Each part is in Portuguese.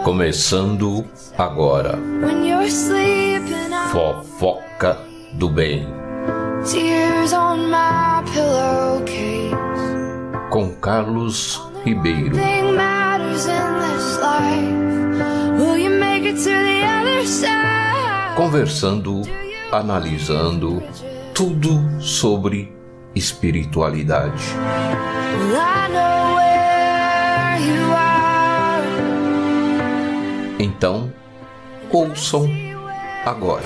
Começando agora, Fofoca do Bem, com Carlos Ribeiro. Conversando, analisando tudo sobre espiritualidade. Então, ouçam agora.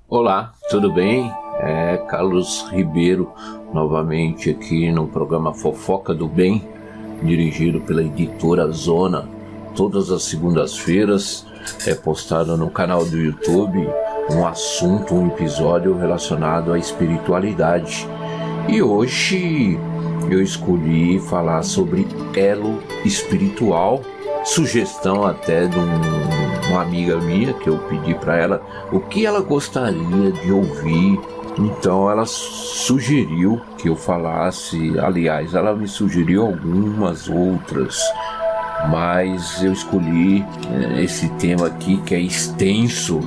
Olá, tudo bem? Carlos Ribeiro, novamente aqui no programa Fofoca do Bem, dirigido pela editora Zona. Todas as segundas-feiras é postado no canal do YouTube um assunto, um episódio relacionado à espiritualidade. E hoje eu escolhi falar sobre elo espiritual, sugestão até de uma amiga minha, que eu pedi para ela o que ela gostaria de ouvir. Então ela sugeriu que eu falasse, aliás, ela me sugeriu algumas outras, mas eu escolhi esse tema aqui, que é extenso.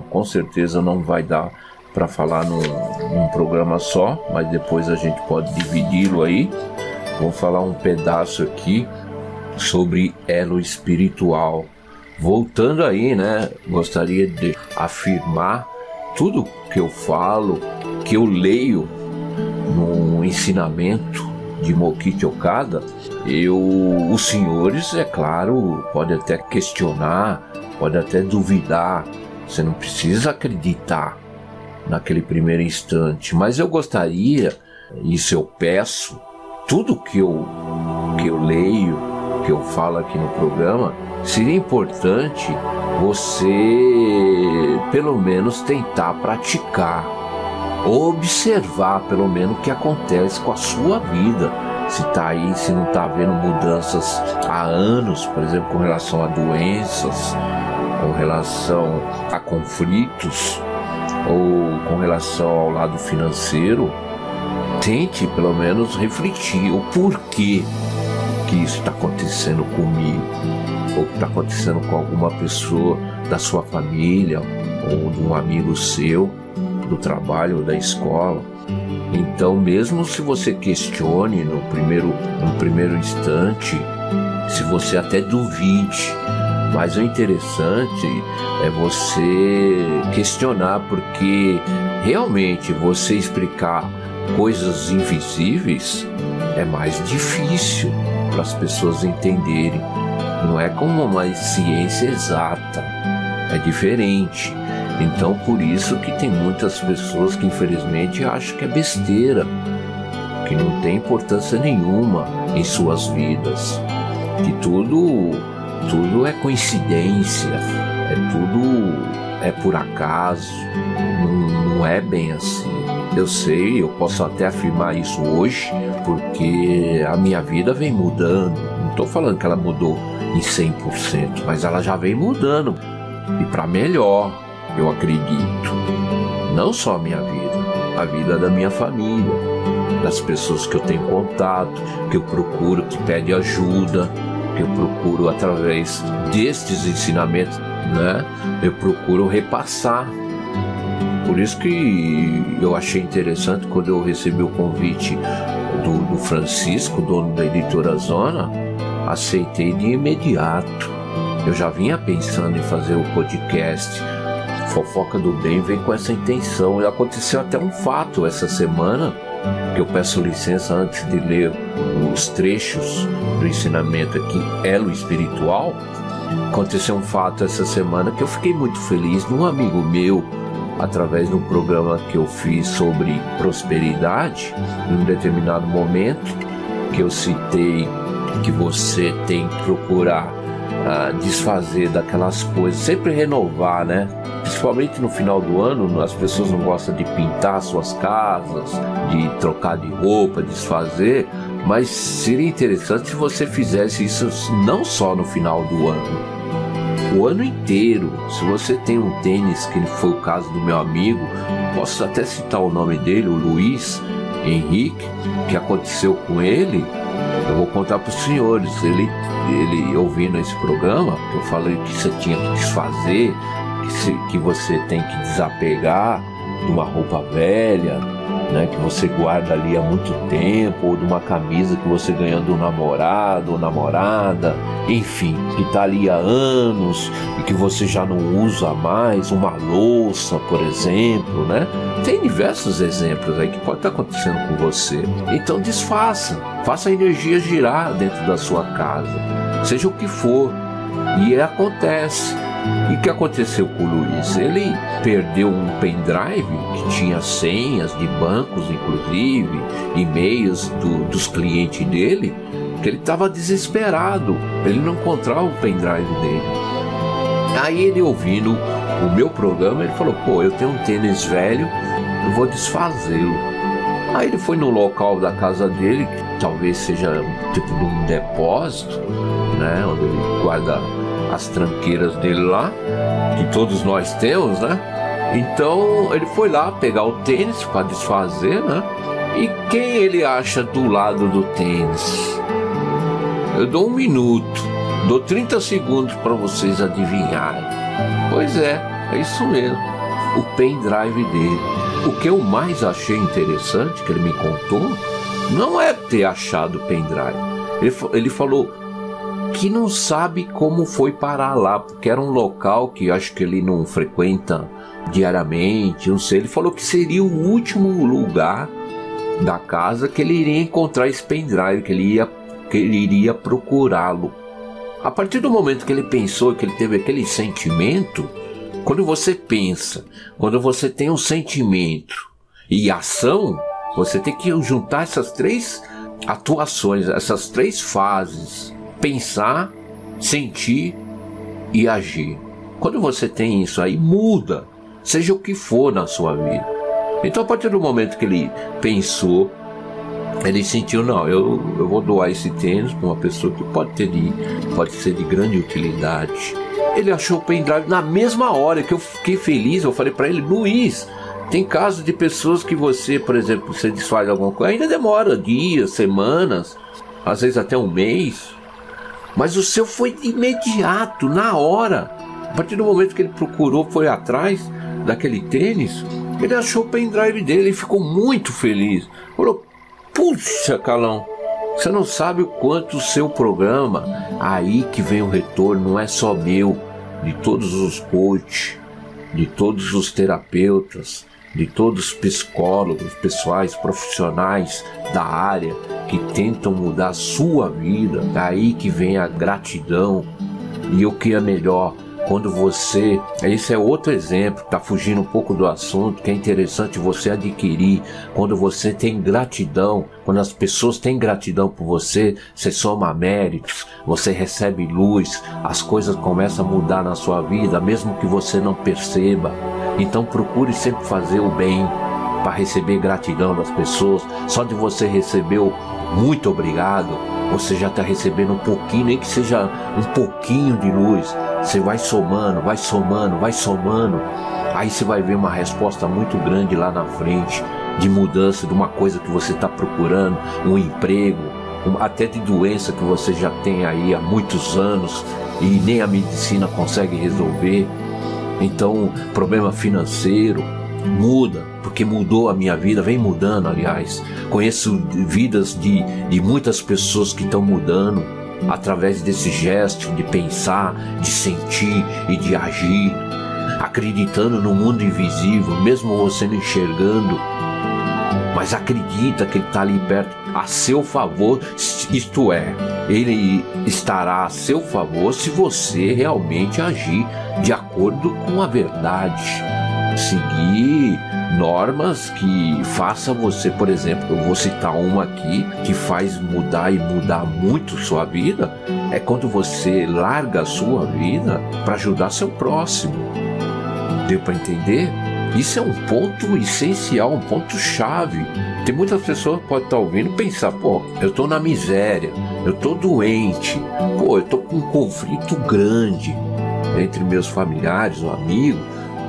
Com certeza não vai dar para falar num programa só, mas depois a gente pode dividi-lo aí. Vou falar um pedaço aqui sobre elo espiritual. Voltando aí, gostaria de afirmar tudo que eu falo, que eu leio no ensinamento de Mokichi Okada. Os senhores, é claro, podem até questionar, podem até duvidar. Você não precisa acreditar naquele primeiro instante, mas eu gostaria, isso eu peço, tudo que eu leio, que eu falo aqui no programa, seria importante você pelo menos tentar praticar, ou observar pelo menos o que acontece com a sua vida. Se tá aí, se não tá vendo mudanças há anos, por exemplo, com relação a doenças, com relação a conflitos, ou com relação ao lado financeiro, tente pelo menos refletir o porquê que isso está acontecendo comigo, ou que está acontecendo com alguma pessoa da sua família, ou de um amigo seu, do trabalho ou da escola. Então, mesmo se você questione no primeiro instante, se você até duvide, mas o interessante é você questionar, porque realmente você explicar coisas invisíveis é mais difícil para as pessoas entenderem. Não é como uma ciência exata, é diferente. Então, por isso que tem muitas pessoas que infelizmente acham que é besteira, que não tem importância nenhuma em suas vidas, que tudo é coincidência, é por acaso. Não é bem assim. Eu sei, eu posso até afirmar isso hoje, porque a minha vida vem mudando. Não estou falando que ela mudou em 100%, mas ela já vem mudando, e para melhor, eu acredito. Não só a minha vida, a vida da minha família, das pessoas que eu tenho contato, que eu procuro, que pede ajuda, que eu procuro através destes ensinamentos, eu procuro repassar. Por isso que eu achei interessante quando eu recebi o convite do Francisco, dono da editora Zona, aceitei de imediato. Eu já vinha pensando em fazer o podcast Fofoca do Bem, vem com essa intenção. E aconteceu até um fato essa semana, que eu peço licença antes de ler os trechos do ensinamento aqui, elo espiritual. Aconteceu um fato essa semana que eu fiquei muito feliz de um amigo meu, através de um programa que eu fiz sobre prosperidade, em um determinado momento, que eu citei que você tem que procurar desfazer daquelas coisas, sempre renovar, Principalmente no final do ano, as pessoas não gostam de pintar suas casas, de trocar de roupa, desfazer, mas seria interessante se você fizesse isso não só no final do ano, o ano inteiro. Se você tem um tênis, que foi o caso do meu amigo, posso até citar o nome dele, o Luiz Henrique, que aconteceu com ele, eu vou contar para os senhores. Ele ouvindo esse programa, eu falei que você tinha que desfazer, que você tem que desapegar de uma roupa velha, né, que você guarda ali há muito tempo, ou de uma camisa que você ganhou do namorado ou namorada, enfim, que está ali há anos e que você já não usa mais, uma louça, por exemplo, né? Tem diversos exemplos aí que pode estar acontecendo com você. Então desfaça, faça a energia girar dentro da sua casa, seja o que for, e acontece. E o que aconteceu com o Luiz? Ele perdeu um pendrive que tinha senhas de bancos, inclusive, e-mails dos clientes dele, que ele estava desesperado, ele não encontrava o pendrive dele. Aí ele, ouvindo o meu programa, ele falou: pô, eu tenho um tênis velho, eu vou desfazê-lo. Aí ele foi no local da casa dele, que talvez seja tipo de um depósito, né, onde ele guarda as tranqueiras dele lá, que todos nós temos, né? Então ele foi lá pegar o tênis para desfazer, né? E quem ele acha do lado do tênis? Eu dou 1 minuto, dou 30 segundos para vocês adivinharem. Pois é isso mesmo, o pendrive dele. O que eu mais achei interessante, que ele me contou, não é ter achado o pendrive. Ele falou que não sabe como foi parar lá, porque era um local que acho que ele não frequenta diariamente, não sei. Ele falou que seria o último lugar da casa que ele iria encontrar esse pendrive, que ele iria procurá-lo. A partir do momento que ele pensou, que ele teve aquele sentimento, quando você pensa, quando você tem um sentimento e ação, você tem que juntar essas 3 atuações, essas 3 fases: pensar, sentir e agir. Quando você tem isso aí, muda, seja o que for na sua vida. Então, a partir do momento que ele pensou, ele sentiu: não, eu vou doar esse tênis para uma pessoa que pode ser de grande utilidade. Ele achou o pendrive na mesma hora. Que eu fiquei feliz, eu falei para ele: Luiz, tem casos de pessoas que você, por exemplo, você desfaz alguma coisa, ainda demora dias, semanas, às vezes até um mês. Mas o seu foi de imediato, na hora. A partir do momento que ele procurou, foi atrás daquele tênis, ele achou o pendrive dele e ficou muito feliz. Falou: puxa, Carlão, você não sabe o quanto o seu programa, aí que vem o retorno, não é só meu, de todos os coaches, de todos os terapeutas, de todos os psicólogos, pessoais, profissionais da área que tentam mudar a sua vida. Daí que vem a gratidão. E o que é melhor, quando você... Esse é outro exemplo, está fugindo um pouco do assunto, que é interessante você adquirir. Quando você tem gratidão, quando as pessoas têm gratidão por você, você soma méritos, você recebe luz, as coisas começam a mudar na sua vida, mesmo que você não perceba. Então procure sempre fazer o bem para receber gratidão das pessoas. Só de você receber o muito obrigado, você já está recebendo um pouquinho, nem que seja um pouquinho de luz. Você vai somando, vai somando, vai somando. Aí você vai ver uma resposta muito grande lá na frente, de mudança de uma coisa que você está procurando, um emprego, até de doença que você já tem aí há muitos anos e nem a medicina consegue resolver. Então, problema financeiro, muda, porque mudou a minha vida, vem mudando, aliás. Conheço vidas de muitas pessoas que estão mudando através desse gesto de pensar, de sentir e de agir, acreditando no mundo invisível, mesmo você não enxergando, mas acredita que ele está ali perto, a seu favor, isto é, ele estará a seu favor se você realmente agir de acordo com a verdade, seguir normas que façam você, por exemplo, eu vou citar uma aqui que faz mudar e mudar muito sua vida, é quando você larga a sua vida para ajudar seu próximo. Deu para entender? Isso é um ponto essencial, um ponto chave. Tem muitas pessoas que podem estar ouvindo e pensar: pô, eu estou na miséria, eu estou doente, pô, eu estou com um conflito grande, entre meus familiares ou amigos,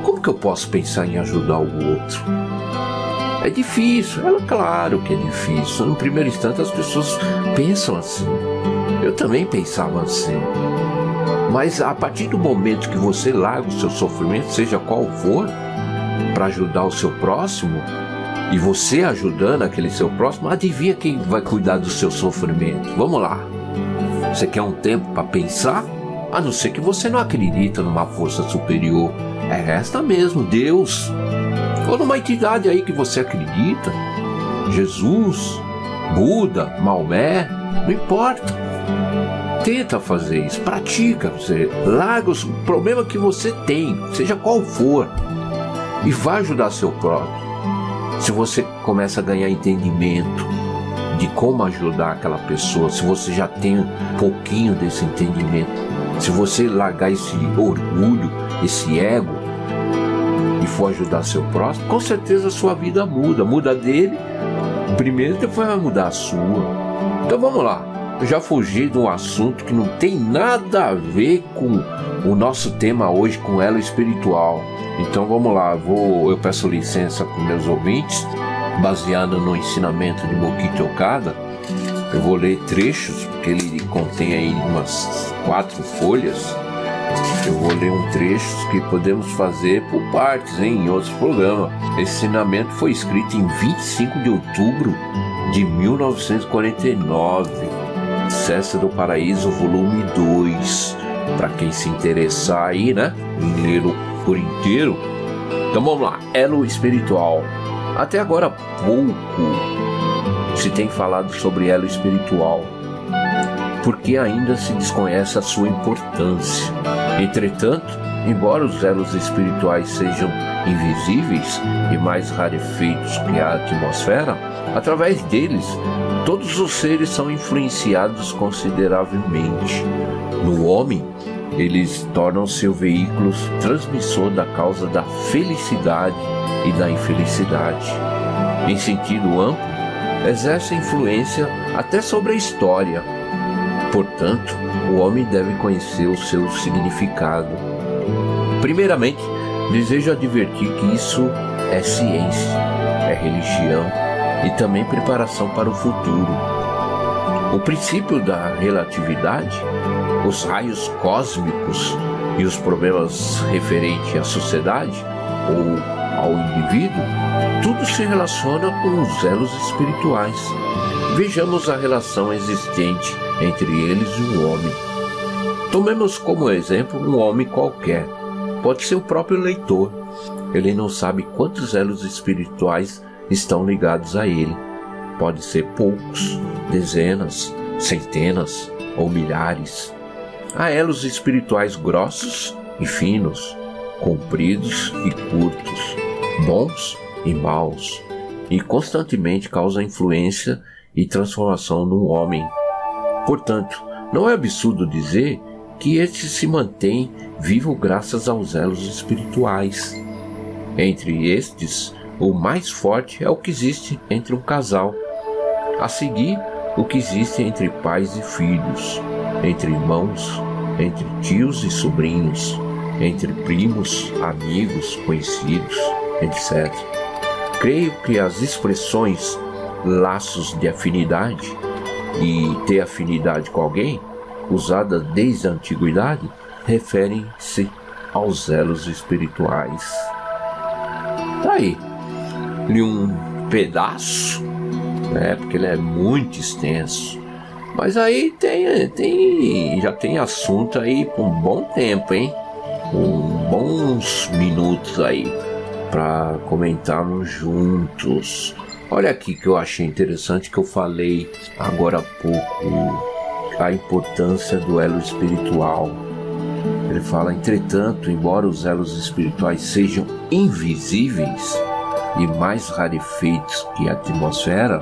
como que eu posso pensar em ajudar o outro? É difícil, é claro que é difícil. No primeiro instante as pessoas pensam assim. Eu também pensava assim. Mas a partir do momento que você larga o seu sofrimento, seja qual for, para ajudar o seu próximo, e você ajudando aquele seu próximo, adivinha quem vai cuidar do seu sofrimento? Vamos lá. Você quer um tempo para pensar? A não ser que você não acredita numa força superior. É esta mesmo, Deus. Ou numa entidade aí que você acredita. Jesus, Buda, Maomé, não importa. Tenta fazer isso, pratica, você larga o problema que você tem, seja qual for, e vai ajudar seu próximo. Se você começa a ganhar entendimento de como ajudar aquela pessoa, se você já tem um pouquinho desse entendimento, se você largar esse orgulho, esse ego e for ajudar seu próximo, com certeza a sua vida muda dele primeiro, depois vai mudar a sua. Então vamos lá. Eu já fugi de um assunto que não tem nada a ver com o nosso tema hoje, com elo espiritual. Então vamos lá, eu peço licença para meus ouvintes, baseado no ensinamento de Mokichi Okada. Eu vou ler trechos, porque ele contém aí umas 4 folhas. Eu vou ler um trecho que podemos fazer por partes, em outros programas. Esse ensinamento foi escrito em 25 de outubro de 1949. César do Paraíso, volume 2, para quem se interessar aí, né, em ler por inteiro. Então vamos lá, elo espiritual. Até agora pouco se tem falado sobre elo espiritual, porque ainda se desconhece a sua importância. Entretanto, embora os elos espirituais sejam invisíveis e mais rarefeitos que a atmosfera, através deles todos os seres são influenciados consideravelmente. No homem, eles tornam-se o veículo transmissor da causa da felicidade e da infelicidade. Em sentido amplo, exerce influência até sobre a história. Portanto, o homem deve conhecer o seu significado. Primeiramente, desejo advertir que isso é ciência, é religião e também preparação para o futuro. O princípio da relatividade, os raios cósmicos e os problemas referentes à sociedade ou ao indivíduo, tudo se relaciona com os elos espirituais. Vejamos a relação existente entre eles e o homem. Tomemos como exemplo um homem qualquer. Pode ser o próprio leitor. Ele não sabe quantos elos espirituais estão ligados a ele. Pode ser poucos, dezenas, centenas ou milhares. Há elos espirituais grossos e finos, compridos e curtos, bons e maus, e constantemente causam influência e transformação no homem. Portanto, não é absurdo dizer que este se mantém vivo graças aos elos espirituais. Entre estes, o mais forte é o que existe entre um casal. A seguir, o que existe entre pais e filhos, entre irmãos, entre tios e sobrinhos, entre primos, amigos, conhecidos, etc. Creio que as expressões laços de afinidade e ter afinidade com alguém, usadas desde a antiguidade, referem-se aos elos espirituais. Tá aí, li um pedaço, né, porque ele é muito extenso, mas aí já tem assunto aí por um bom tempo, hein? Bons minutos aí para comentarmos juntos. Olha aqui que eu achei interessante, que eu falei agora há pouco, a importância do elo espiritual. Ele fala: entretanto, embora os elos espirituais sejam invisíveis e mais rarefeitos que a atmosfera,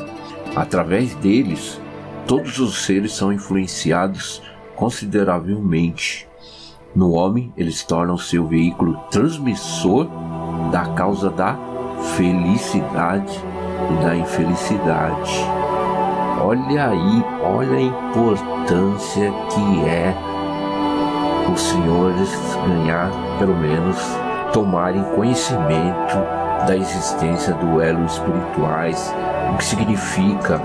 através deles todos os seres são influenciados consideravelmente. No homem, eles tornam-se o veículo transmissor da causa da felicidade e da infelicidade. Olha aí, olha a importância que é os senhores ganhar, pelo menos, tomarem conhecimento da existência do elo espirituais, o que significa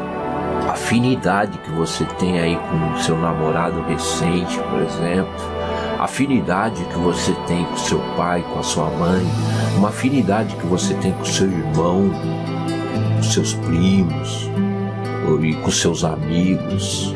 a afinidade que você tem aí com o seu namorado recente, por exemplo, a afinidade que você tem com seu pai, com a sua mãe, uma afinidade que você tem com seu irmão, com seus primos e com seus amigos.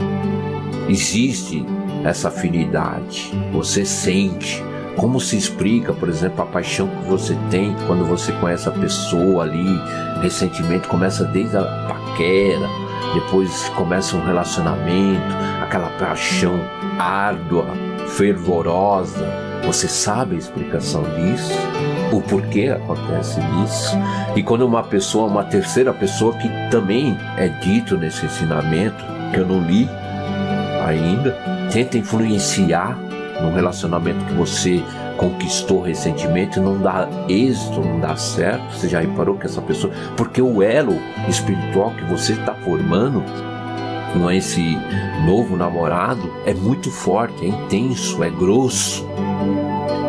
Existe essa afinidade, você sente. Como se explica, por exemplo, a paixão que você tem quando você conhece a pessoa ali, recentemente, começa desde a paquera, depois começa um relacionamento, aquela paixão árdua, fervorosa. Você sabe a explicação disso? O porquê acontece isso? E quando uma terceira pessoa, que também é dito nesse ensinamento, que eu não li ainda, tenta influenciar num relacionamento que você conquistou recentemente, não dá êxito, não dá certo. Você já reparou que essa pessoa... Porque o elo espiritual que você está formando com esse novo namorado é muito forte, é intenso, é grosso,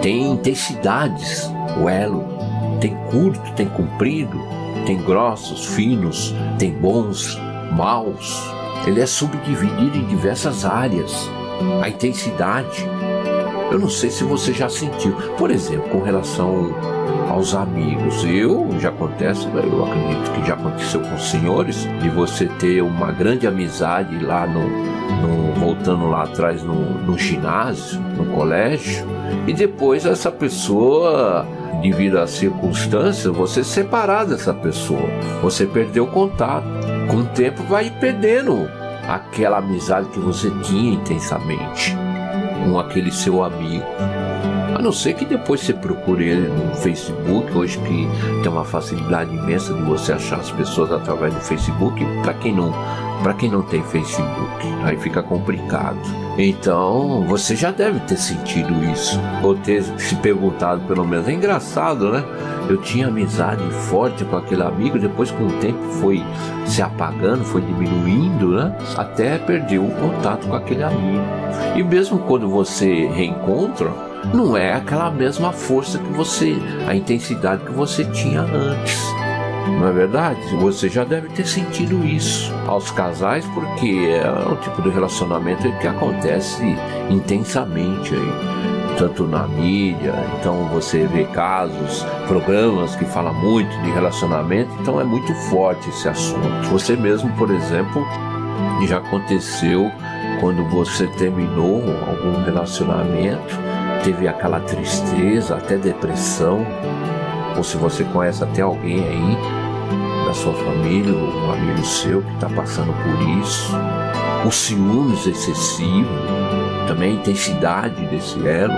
tem intensidades. O elo tem curto, tem comprido, tem grossos, finos, tem bons, maus. Ele é subdividido em diversas áreas. A intensidade, eu não sei se você já sentiu, por exemplo, com relação aos amigos. Eu acredito que já aconteceu com os senhores, de você ter uma grande amizade lá voltando lá atrás no ginásio, no colégio, e depois essa pessoa, devido às circunstâncias, você separar dessa pessoa, você perdeu o contato. Com o tempo vai perdendo aquela amizade que você tinha intensamente com aquele seu amigo. A não ser que depois você procure ele no Facebook, hoje que tem uma facilidade imensa de você achar as pessoas através do Facebook, para quem não tem Facebook, aí fica complicado. Então, você já deve ter sentido isso, ou ter se perguntado pelo menos. É engraçado, né? Eu tinha amizade forte com aquele amigo, depois com o tempo foi se apagando, foi diminuindo, né? Até perdeu o contato com aquele amigo. E mesmo quando você reencontra, não é aquela mesma força a intensidade que você tinha antes. Não é verdade? Você já deve ter sentido isso aos casais, porque é um tipo de relacionamento que acontece intensamente aí, tanto na mídia. Então você vê casos, programas que falam muito de relacionamento, então é muito forte esse assunto. Você mesmo, por exemplo, já aconteceu quando você terminou algum relacionamento, teve aquela tristeza, até depressão, ou se você conhece até alguém aí da sua família, ou um amigo seu que está passando por isso, o ciúmes excessivo, também a intensidade desse elo,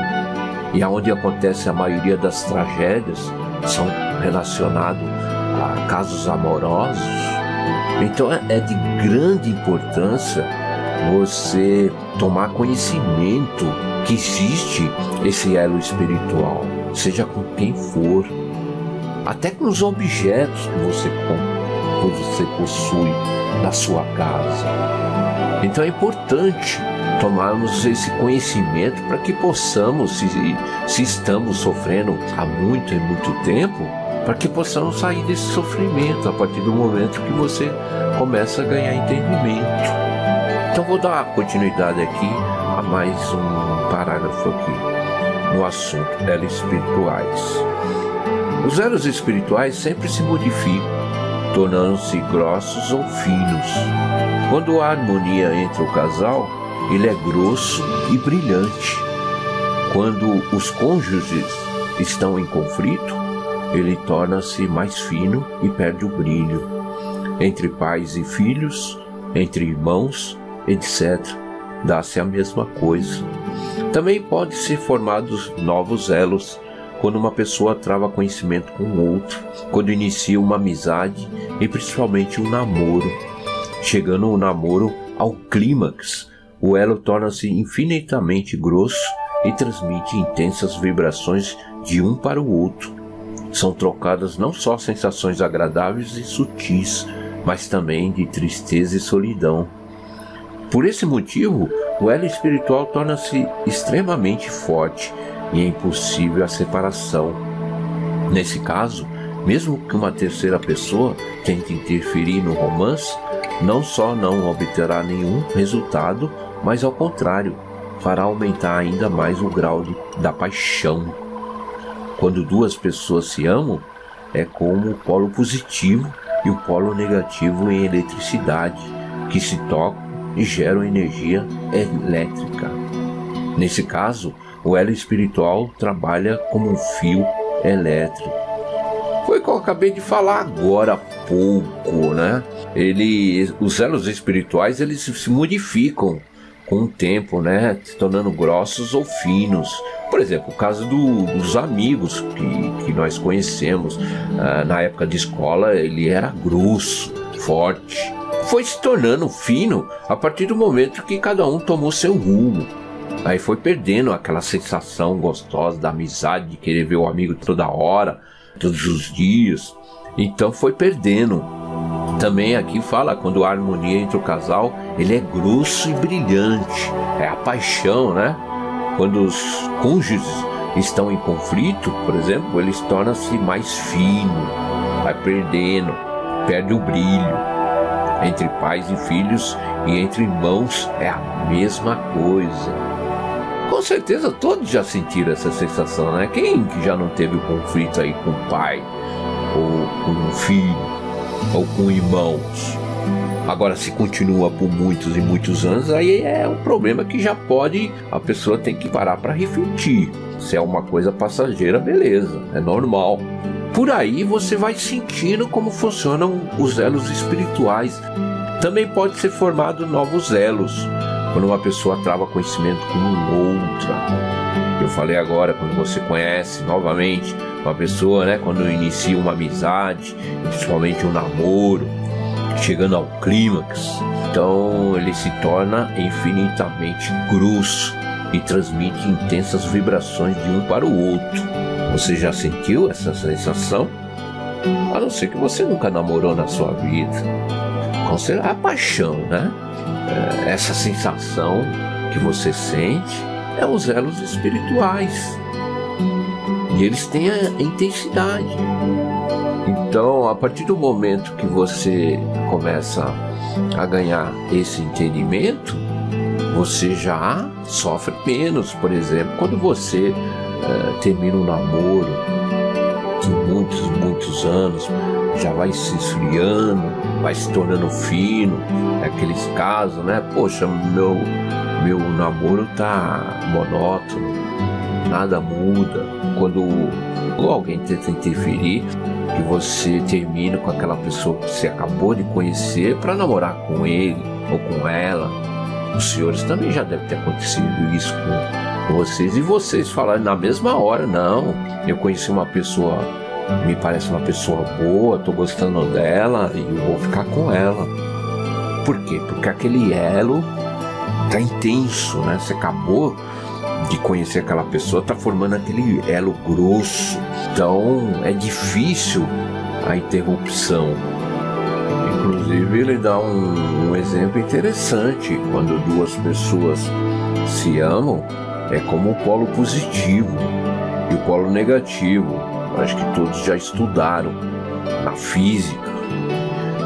e aonde acontece a maioria das tragédias são relacionados a casos amorosos. Então é de grande importância você tomar conhecimento que existe esse elo espiritual, seja com quem for, até com os objetos que você possui na sua casa. Então é importante tomarmos esse conhecimento para que possamos, se estamos sofrendo há muito e muito tempo, para que possamos sair desse sofrimento a partir do momento que você começa a ganhar entendimento. Então vou dar continuidade aqui a mais um parágrafo aqui no assunto elos espirituais. Os elos espirituais sempre se modificam, tornando-se grossos ou finos. Quando há harmonia entre o casal, ele é grosso e brilhante. Quando os cônjuges estão em conflito, ele torna-se mais fino e perde o brilho. Entre pais e filhos, entre irmãos, etc., dá-se a mesma coisa. Também pode ser formados novos elos quando uma pessoa trava conhecimento com o outro, quando inicia uma amizade e principalmente um namoro. Chegando o namoro ao clímax, o elo torna-se infinitamente grosso e transmite intensas vibrações de um para o outro. São trocadas não só sensações agradáveis e sutis, mas também de tristeza e solidão. Por esse motivo, o elo espiritual torna-se extremamente forte e é impossível a separação. Nesse caso, mesmo que uma terceira pessoa tente interferir no romance, não só não obterá nenhum resultado, mas ao contrário, fará aumentar ainda mais o grau da paixão. Quando duas pessoas se amam, é como o polo positivo e o polo negativo em eletricidade, que se tocam e geram energia elétrica. Nesse caso, o elo espiritual trabalha como um fio elétrico. Foi o que eu acabei de falar agora há pouco, né? Os elos espirituais, eles se modificam com o tempo, né? Se tornando grossos ou finos. Por exemplo, o caso dos amigos que nós conhecemos. Na época de escola, ele era grosso, forte. Foi se tornando fino a partir do momento que cada um tomou seu rumo. Aí foi perdendo aquela sensação gostosa da amizade, de querer ver o amigo toda hora, todos os dias. Então foi perdendo. Também aqui fala quando a harmonia entre o casal, ele é grosso e brilhante. É a paixão, né? Quando os cônjuges estão em conflito, por exemplo, eles tornam-se mais fino, vai perde o brilho. Entre pais e filhos e entre irmãos é a mesma coisa. Com certeza todos já sentiram essa sensação, né? Quem que já não teve conflito aí com o pai, ou com um filho, ou com irmãos? Agora, se continua por muitos e muitos anos, aí é um problema que a pessoa tem que parar para refletir. Se é uma coisa passageira, beleza, é normal. Por aí você vai sentindo como funcionam os elos espirituais. Também pode ser formado novos elos, quando uma pessoa trava conhecimento com outra. Eu falei agora, quando você conhece novamente uma pessoa, né, quando inicia uma amizade, principalmente um namoro, chegando ao clímax, então ele se torna infinitamente grosso e transmite intensas vibrações de um para o outro. Você já sentiu essa sensação? A não ser que você nunca namorou na sua vida. Considera a paixão, né? Essa sensação que você sente é os elos espirituais. E eles têm a intensidade. Então, a partir do momento que você começa a ganhar esse entendimento, você já sofre menos. Por exemplo, quando você termina um namoro de muitos anos, já vai se esfriando, vai se tornando fino, aqueles casos, né? Poxa, meu namoro tá monótono, nada muda. Quando alguém tenta interferir, que você termina com aquela pessoa que você acabou de conhecer para namorar com ele ou com ela. Os senhores também já deve ter acontecido isso com vocês, e vocês falaram na mesma hora: não, eu conheci uma pessoa, me parece uma pessoa boa, tô gostando dela e eu vou ficar com ela. Por quê? Porque aquele elo tá intenso, né? Você acabou de conhecer aquela pessoa, tá formando aquele elo grosso, então é difícil a interrupção. Inclusive ele dá um exemplo interessante: quando duas pessoas se amam, é como o polo positivo e o polo negativo. Acho que todos já estudaram na física,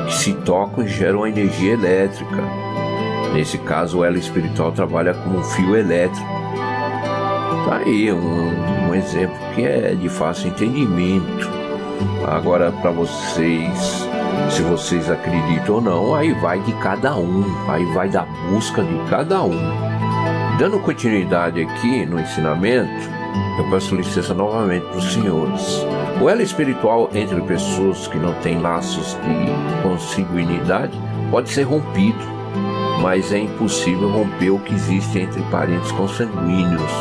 que se tocam e geram energia elétrica. Nesse caso, o elo espiritual trabalha como um fio elétrico. Tá aí um exemplo que é de fácil entendimento. Agora, para vocês, se vocês acreditam ou não, aí vai de cada um, aí vai da busca de cada um. Dando continuidade aqui no ensinamento, eu peço licença novamente para os senhores. O elo espiritual entre pessoas que não têm laços de consanguinidade pode ser rompido, mas é impossível romper o que existe entre parentes consanguíneos.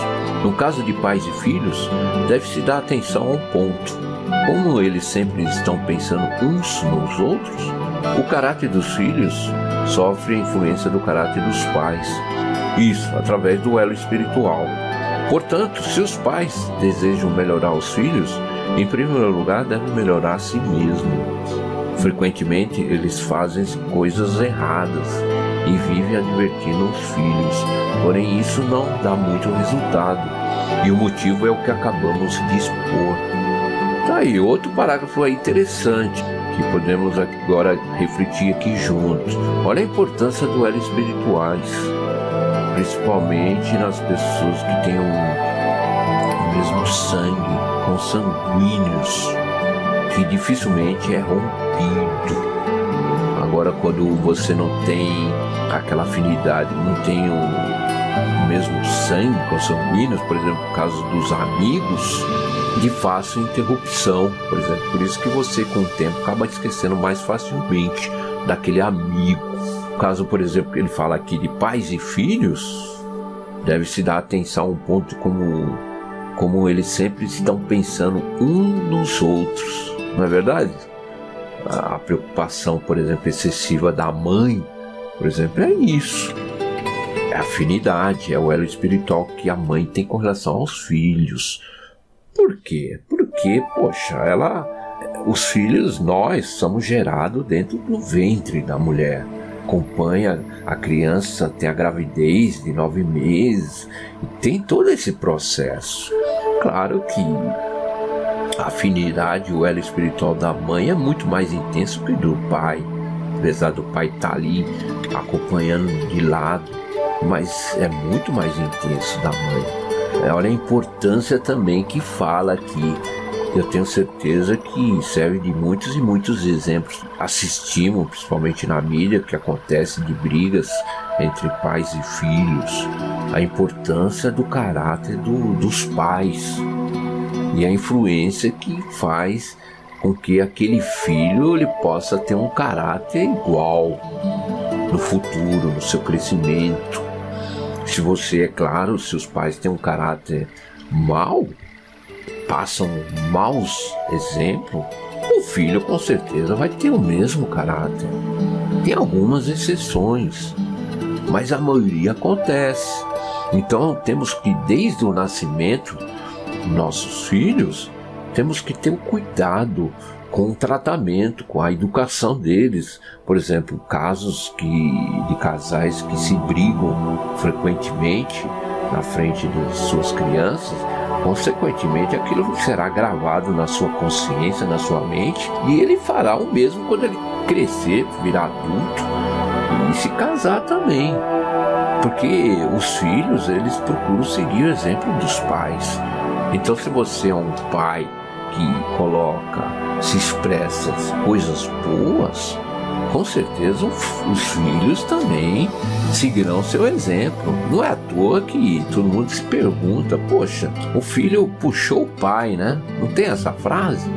No caso de pais e filhos, deve-se dar atenção a um ponto. Como eles sempre estão pensando uns nos outros, o caráter dos filhos sofre a influência do caráter dos pais. Isso através do elo espiritual. Portanto, se os pais desejam melhorar os filhos, em primeiro lugar devem melhorar a si mesmos. Frequentemente eles fazem coisas erradas e vive advertindo os filhos. Porém, isso não dá muito resultado, e o motivo é o que acabamos de expor. Tá aí, outro parágrafo aí interessante, que podemos agora refletir aqui juntos. Olha a importância do elo espirituais, principalmente nas pessoas que têm o mesmo sangue, consanguíneos, que dificilmente é rompido. Agora, quando você não tem aquela afinidade, não tem o mesmo sangue consanguíneos, por exemplo, no caso dos amigos, de fácil interrupção, por exemplo. Por isso que você, com o tempo, acaba esquecendo mais facilmente daquele amigo. No caso, por exemplo, que ele fala aqui de pais e filhos, deve-se dar atenção a um ponto como eles sempre estão pensando uns nos outros, não é verdade? A preocupação, por exemplo, excessiva da mãe, por exemplo, é isso. É a afinidade, é o elo espiritual que a mãe tem com relação aos filhos. Por quê? Porque, poxa, os filhos, nós somos gerados dentro do ventre da mulher. Acompanha a criança, tem a gravidez de 9 meses, e tem todo esse processo. Claro que a afinidade, o elo espiritual da mãe é muito mais intenso que do pai, apesar do pai estar ali acompanhando de lado, mas é muito mais intenso da mãe. Olha a importância também que fala aqui. Eu tenho certeza que serve de muitos e muitos exemplos. Assistimos, principalmente na mídia, que acontece de brigas entre pais e filhos. A importância do caráter dos pais e a influência que faz com que aquele filho ele possa ter um caráter igual no futuro, no seu crescimento. Se você, é claro, seus pais têm um caráter mau, passam maus exemplos, o filho com certeza vai ter o mesmo caráter. Tem algumas exceções, mas a maioria acontece. Então temos que, desde o nascimento, nossos filhos, temos que ter um cuidado com o tratamento, com a educação deles. Por exemplo, casos de casais que se brigam frequentemente na frente das suas crianças, consequentemente aquilo será gravado na sua consciência, na sua mente, e ele fará o mesmo quando ele crescer, virar adulto e se casar também. Porque os filhos, eles procuram seguir o exemplo dos pais. Então, se você é um pai que se expressa coisas boas, com certeza os filhos também seguirão seu exemplo. Não é à toa que todo mundo se pergunta, poxa, o filho puxou o pai, né? Não tem essa frase?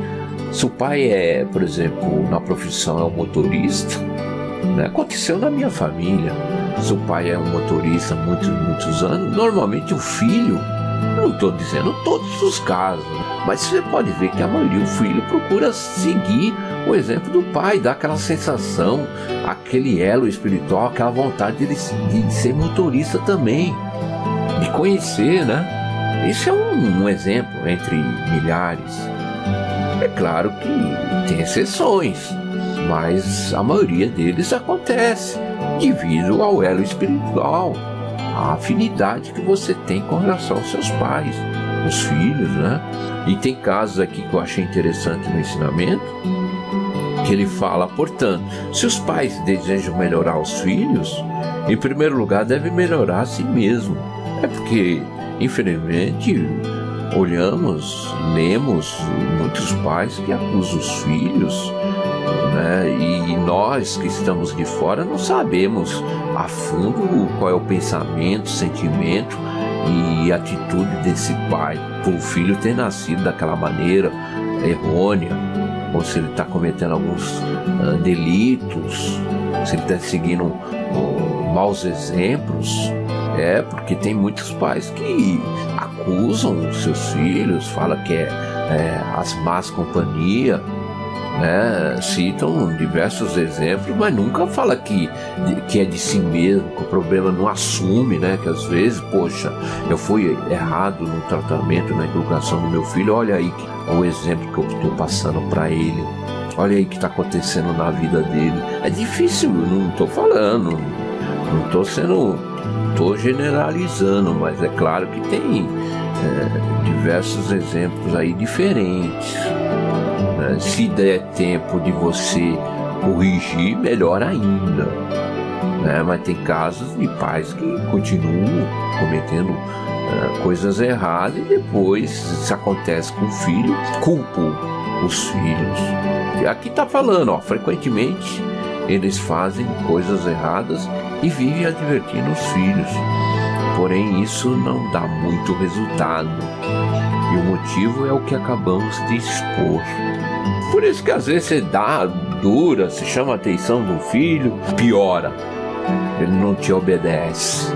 Se o pai é, por exemplo, na profissão é um motorista, né? Aconteceu na minha família. Se o pai é um motorista há muitos anos, normalmente o filho, não estou dizendo todos os casos, né? Mas você pode ver que a maioria do filho procura seguir o exemplo do pai, dá aquela sensação, aquele elo espiritual, aquela vontade de ser motorista também, de conhecer, né? Isso é um exemplo entre milhares. É claro que tem exceções, mas a maioria deles acontece devido ao elo espiritual, a afinidade que você tem com relação aos seus pais, os filhos, né? E tem casos aqui que eu achei interessante no ensinamento, que ele fala, portanto, se os pais desejam melhorar os filhos, em primeiro lugar devem melhorar a si mesmo. É porque, infelizmente, lemos muitos pais que acusam os filhos, né? E nós que estamos de fora não sabemos a fundo qual é o pensamento, sentimento e atitude desse pai, por o filho ter nascido daquela maneira errônea, ou se ele está cometendo alguns delitos, se ele está seguindo maus exemplos. Porque tem muitos pais que acusam os seus filhos, falam que é as más companhias, né? Citam diversos exemplos, mas nunca fala que é de si mesmo, que o problema não assume, né? Que às vezes, poxa, eu fui errado no tratamento, na educação do meu filho, olha aí o exemplo que eu estou passando para ele, olha aí o que está acontecendo na vida dele. É difícil, não estou falando Estou generalizando, mas é claro que tem diversos exemplos aí diferentes, né? Se der tempo de você corrigir, melhor ainda, né? Mas tem casos de pais que continuam cometendo coisas erradas e depois, se acontece com o filho, culpam os filhos. E aqui está falando, frequentemente eles fazem coisas erradas e vivem advertindo os filhos. Porém, isso não dá muito resultado. E o motivo é o que acabamos de expor. Por isso que às vezes você dá dura, você chama a atenção do filho, piora. Ele não te obedece.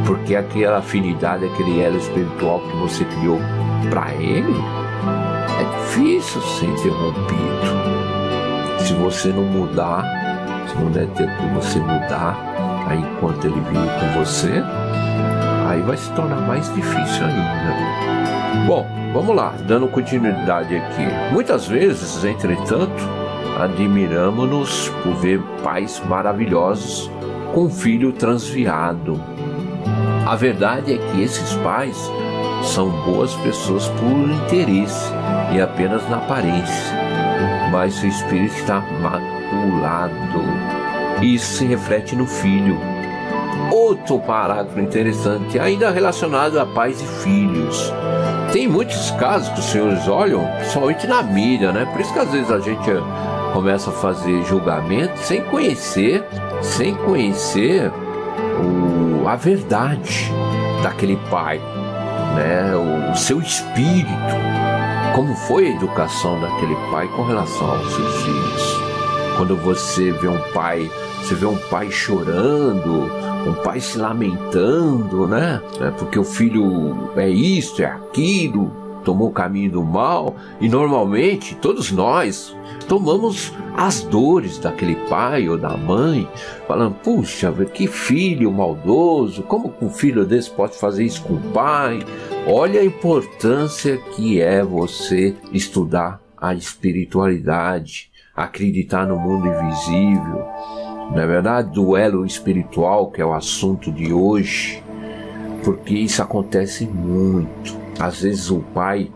Porque aquela afinidade, aquele elo espiritual que você criou para ele, é difícil ser interrompido. Se você não mudar, se não der tempo de você mudar, aí enquanto ele vive com você, aí vai se tornar mais difícil ainda. Bom, vamos lá, dando continuidade aqui. Muitas vezes, entretanto, admiramos-nos por ver pais maravilhosos com um filho transviado. A verdade é que esses pais são boas pessoas por interesse e apenas na aparência, mas seu espírito está maculado. Isso se reflete no filho. Outro parágrafo interessante, ainda relacionado a pais e filhos. Tem muitos casos que os senhores olham, principalmente na mídia, né? Por isso que às vezes a gente começa a fazer julgamento sem conhecer a verdade daquele pai, né? O seu espírito, como foi a educação daquele pai com relação aos seus filhos. Quando você vê um pai chorando, um pai se lamentando, né? Porque o filho é isso, é aquilo, tomou o caminho do mal, e normalmente todos nós tomamos as dores daquele pai ou da mãe, falando, puxa, que filho maldoso, como um filho desse pode fazer isso com o pai? Olha a importância que é você estudar a espiritualidade, acreditar no mundo invisível, não é verdade? Duelo espiritual, que é o assunto de hoje, porque isso acontece muito. Às vezes o pai,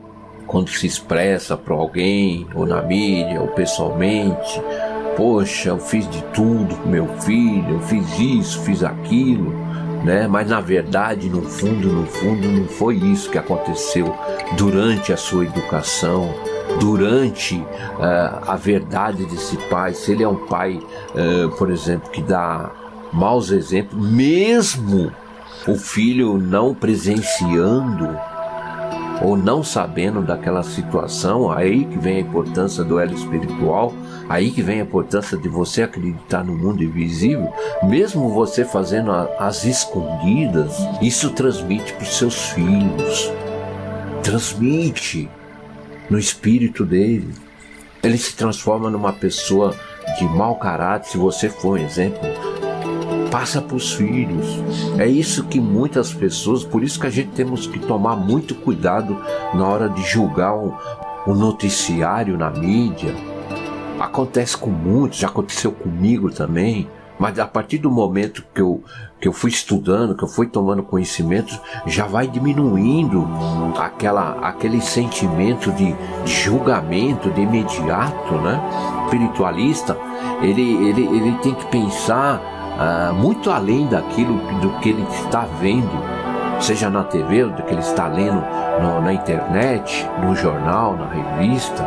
quando se expressa para alguém, ou na mídia, ou pessoalmente, poxa, eu fiz de tudo com meu filho, eu fiz isso, fiz aquilo, né? Mas na verdade, no fundo, não foi isso que aconteceu durante a sua educação, durante a verdade desse pai. Se ele é um pai, por exemplo, que dá maus exemplos, mesmo o filho não presenciando ou não sabendo daquela situação, aí que vem a importância do elo espiritual, aí que vem a importância de você acreditar no mundo invisível. Mesmo você fazendo as escondidas, isso transmite para os seus filhos, transmite no espírito dele. Ele se transforma numa pessoa de mau caráter. Se você for um exemplo, passa para os filhos. É isso que muitas pessoas, por isso que a gente temos que tomar muito cuidado na hora de julgar um noticiário na mídia. Acontece com muitos, já aconteceu comigo também, mas a partir do momento que eu fui estudando, que eu fui tomando conhecimento, já vai diminuindo aquele sentimento de julgamento de imediato, né? O espiritualista, ele tem que pensar muito além daquilo do que ele está vendo, seja na TV, ou do que ele está lendo na internet, no jornal, na revista.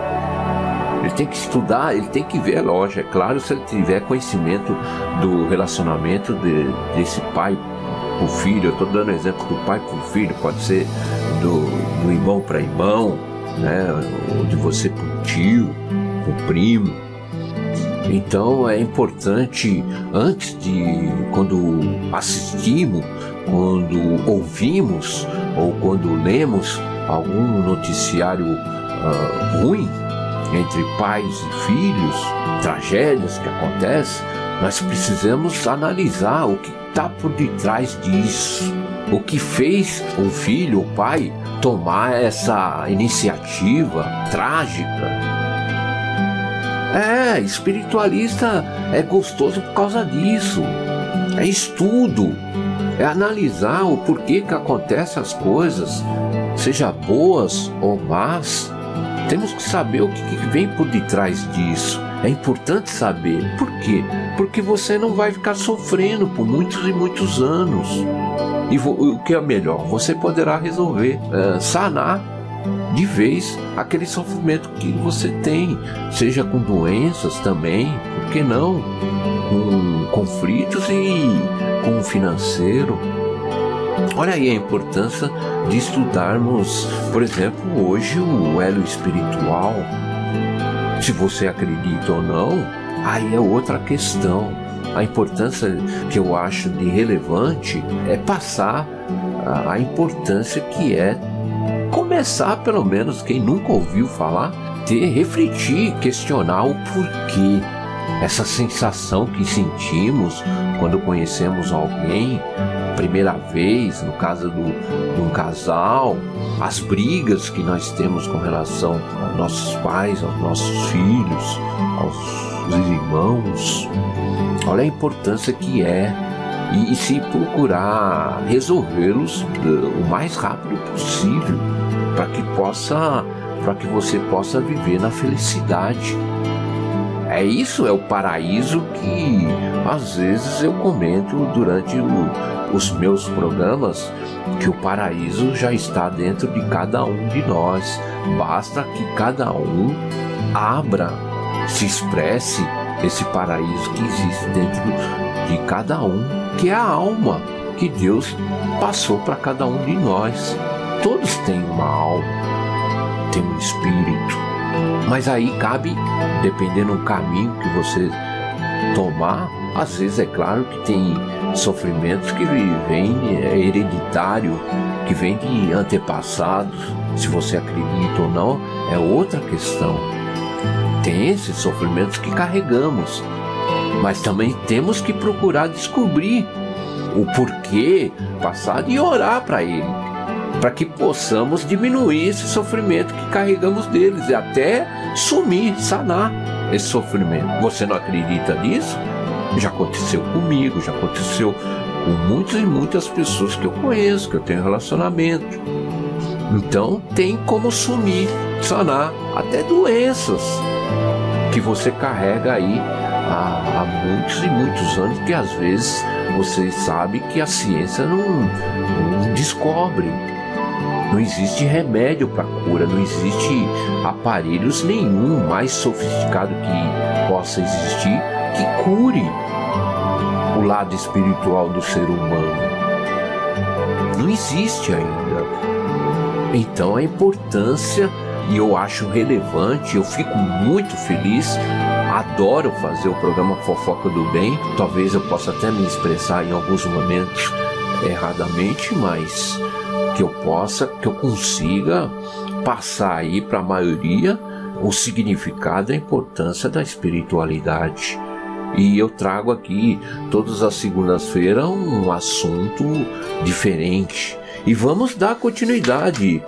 Ele tem que estudar, ele tem que ver, lógico, é claro, se ele tiver conhecimento do relacionamento desse pai com o filho. Eu estou dando exemplo do pai com o filho, pode ser do irmão para irmão, né? Ou de você para o tio, para o primo. Então é importante, antes quando assistimos, quando ouvimos ou quando lemos algum noticiário ruim entre pais e filhos, tragédias que acontecem, nós precisamos analisar o que está por detrás disso, o que fez o filho, o pai, tomar essa iniciativa trágica. Espiritualista é gostoso por causa disso. É estudo, é analisar o porquê que acontecem as coisas, seja boas ou más. Temos que saber o que vem por detrás disso. É importante saber. Por quê? Porque você não vai ficar sofrendo por muitos e muitos anos. E o que é melhor? Você poderá resolver, sanar de vez aquele sofrimento que você tem, seja com doenças também, por que não? Com conflitos e com o financeiro. Olha aí a importância de estudarmos, por exemplo, hoje o elo espiritual. Se você acredita ou não, aí é outra questão. A importância que eu acho de relevante é passar a importância que é começar, pelo menos quem nunca ouviu falar, refletir, questionar o porquê. Essa sensação que sentimos quando conhecemos alguém, primeira vez, no caso de um casal, as brigas que nós temos com relação aos nossos pais, aos nossos filhos, aos irmãos. Olha a importância que é e se procurar resolvê-los o mais rápido possível para que você possa viver na felicidade. Isso é o paraíso que às vezes eu comento durante os meus programas, que o paraíso já está dentro de cada um de nós. Basta que cada um abra, se expresse esse paraíso que existe dentro de cada um, que é a alma que Deus passou para cada um de nós. Todos têm uma alma, têm um espírito. Mas aí cabe, dependendo do caminho que você tomar, às vezes é claro que tem sofrimentos que vêm hereditário, que vêm de antepassados. Se você acredita ou não, é outra questão. Tem esses sofrimentos que carregamos, mas também temos que procurar descobrir o porquê passado e orar para ele, para que possamos diminuir esse sofrimento que carregamos deles e até sumir, sanar esse sofrimento. Você não acredita nisso? Já aconteceu comigo, já aconteceu com muitas e muitas pessoas que eu conheço, que eu tenho relacionamento. Então tem como sumir, sanar até doenças que você carrega aí há muitos e muitos anos, que às vezes você sabe que a ciência não descobre. Não existe remédio para cura, não existe aparelhos nenhum mais sofisticado que possa existir que cure o lado espiritual do ser humano. Não existe ainda. Então a importância, e eu acho relevante, eu fico muito feliz, adoro fazer o programa Fofoca do Bem. Talvez eu possa até me expressar em alguns momentos erradamente, mas que eu consiga passar aí para a maioria o significado e a importância da espiritualidade. E eu trago aqui todas as segundas-feiras um assunto diferente. E vamos dar continuidade,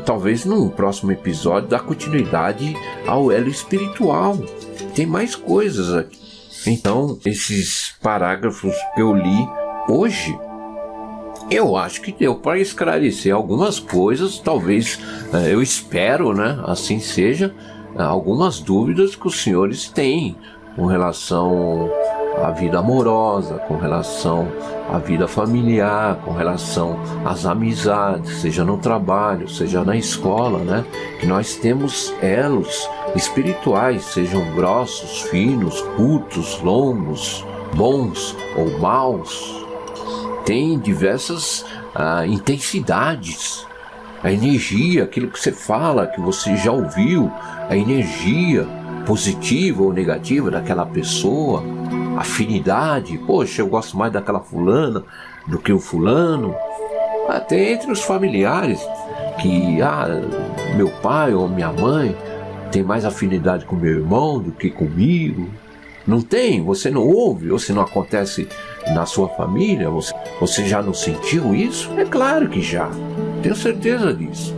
talvez num próximo episódio, dar continuidade ao elo espiritual. Tem mais coisas aqui. Então, esses parágrafos que eu li hoje, eu acho que deu para esclarecer algumas coisas, talvez, eu espero, assim seja, algumas dúvidas que os senhores têm com relação à vida amorosa, com relação à vida familiar, com relação às amizades, seja no trabalho, seja na escola, que nós temos elos espirituais, sejam grossos, finos, curtos, longos, bons ou maus. Tem diversas intensidades, a energia, aquilo que você fala, que você já ouviu, a energia positiva ou negativa daquela pessoa, afinidade, poxa, eu gosto mais daquela fulana do que o fulano, até entre os familiares, que meu pai ou minha mãe tem mais afinidade com meu irmão do que comigo. Não tem? Você não ouve? Ou se não acontece na sua família? Você já não sentiu isso? É claro que já. Tenho certeza disso.